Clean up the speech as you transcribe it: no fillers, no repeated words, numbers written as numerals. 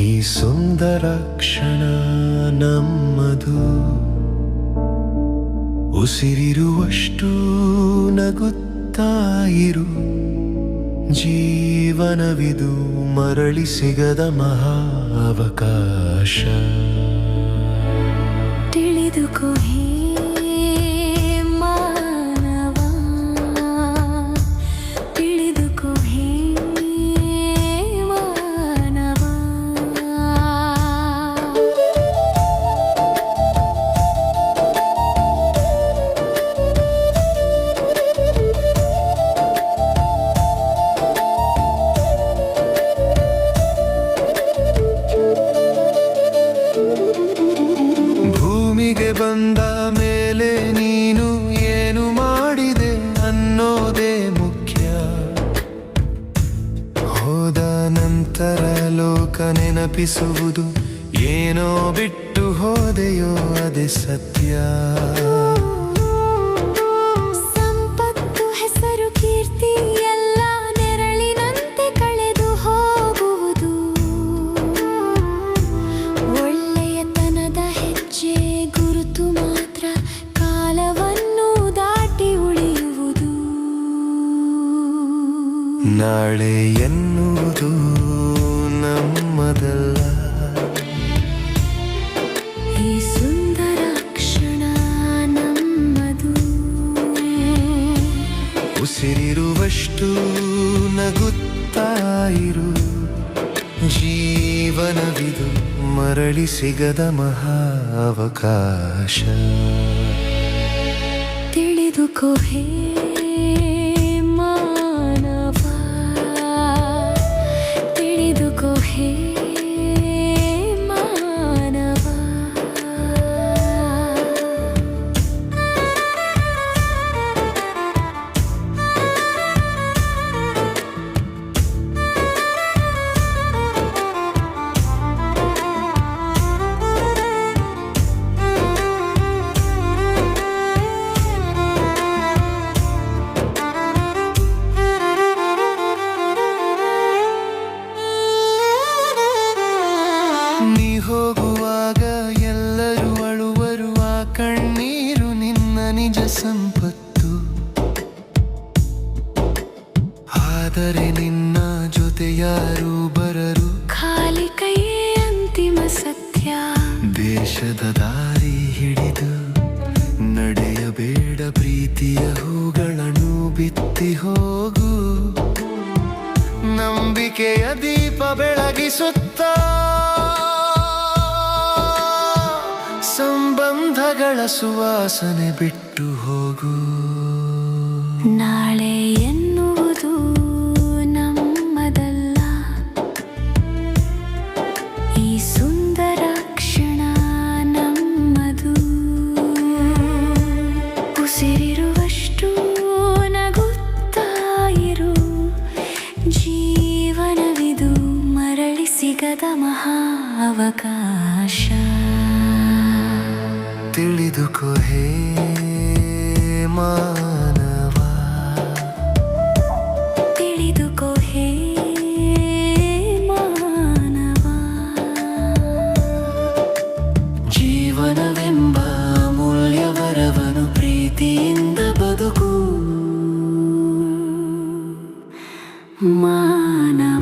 ಈ ಸುಂದರ ಕ್ಷಣ ನಮ್ಮದು, ಉಸಿರಿರುವಷ್ಟು ನಗುತ್ತಾ ಇರು. ಜೀವನವಿದು ಮರಳಿ ಸಿಗದ ಮಹಾ ಅವಕಾಶ. ತಿಳಿದುಕೋ ಹೇ ಮಾನವ, ತಿಳಿದುಕೋ ಹೇ ಮಾನವ. ಭೂಮಿಗೆ ಬಂದ ಮೇಲೆ ನೀನು ಏನು ಮಾಡಿದೆ ಅನ್ನೋದೇ ಮುಖ್ಯ. ಹೋದ ನಂತರ ಲೋಕ ನೆನಪಿಸುವುದು, ಏನೋ ಬಿಟ್ಟು ಹೋದೆಯೋ ಅದೇ ಸತ್ಯ. ಸಂಪತ್ತು ಹೆಸರು ಕೀರ್ತಿ ಎಲ್ಲ ನೆರಳಿನಂತೆ ಕಳೆದು ಹೋಗುವುದು. ಒಳ್ಳೆಯತನದ ಹೆಜ್ಜೆ ಗುರುತು ಮಾತ್ರ ಕಾಲವನ್ನು ದಾಟಿ ಉಳಿಯುವುದು. ನಾಳೆ ಎನ್ನುವುದು ನಮ್ಮದಲ್ಲ, ಈ ಸುಂದರ ಕ್ಷಣ ನಮ್ಮದು. ಉಸಿರಿರುವಷ್ಟು ನಗುತ್ತಾ ಇರು. ಜೀವನವಿದು ಮರಳಿ ಸಿಗದ ಮಹಾ ಅವಕಾಶ. ತಿಳಿದುಕೋ ಹೇ ಮಾನವ, ತಿಳಿದುಕೋ ಹೇ ಮಾನವ. ನೀ ಹೋಗುವಾಗ ಎಲ್ಲರೂ ಅಳುವರು, ಆ ಕಣ್ಣೀರು ನಿನ್ನ ನಿಜ ಸಂಪತ್ತು. ಆದರೆ ನಿನ್ನ ಜೊತೆ ಯಾರೂ ಬರರು, ಖಾಲಿ ಕೈಯೇ ಅಂತಿಮ ಸತ್ಯ. ದೇಶದ ದಾರಿ ಹಿಡಿದು ನಡೆಯಬೇಡ, ಪ್ರೀತಿಯ ಹೂಗಳನ್ನು ಬಿತ್ತಿ ಹೋಗು. ನಂಬಿಕೆಯ ದೀಪ ಬೆಳಗಿಸುತ್ತ ಸಂಬಂಧಗಳ ಸುವಾಸನೆ ಬಿಟ್ಟು ಹೋಗು. ನಾಳೆ ಎನ್ನುವುದು ನಮ್ಮದಲ್ಲ, ಈ ಸುಂದರ ಕ್ಷಣ ನಮ್ಮದು. ಉಸಿರಿರುವಷ್ಟು ನಗುತ್ತಾ ಇರು. ಜೀವನವಿದು ಮರಳಿ ಸಿಗದ ಮಹಾ ಅವಕಾಶ. ತಿಳಿದುಕೋ ಹೇ ಮಾನವ, ತಿಳಿದುಕೋ ಹೇ ಮಾನವ. ಜೀವನವೆಂಬ ಅಮೂಲ್ಯವರವನು ಪ್ರೀತಿಯಿಂದ ಬದುಕು ಮಾನವ.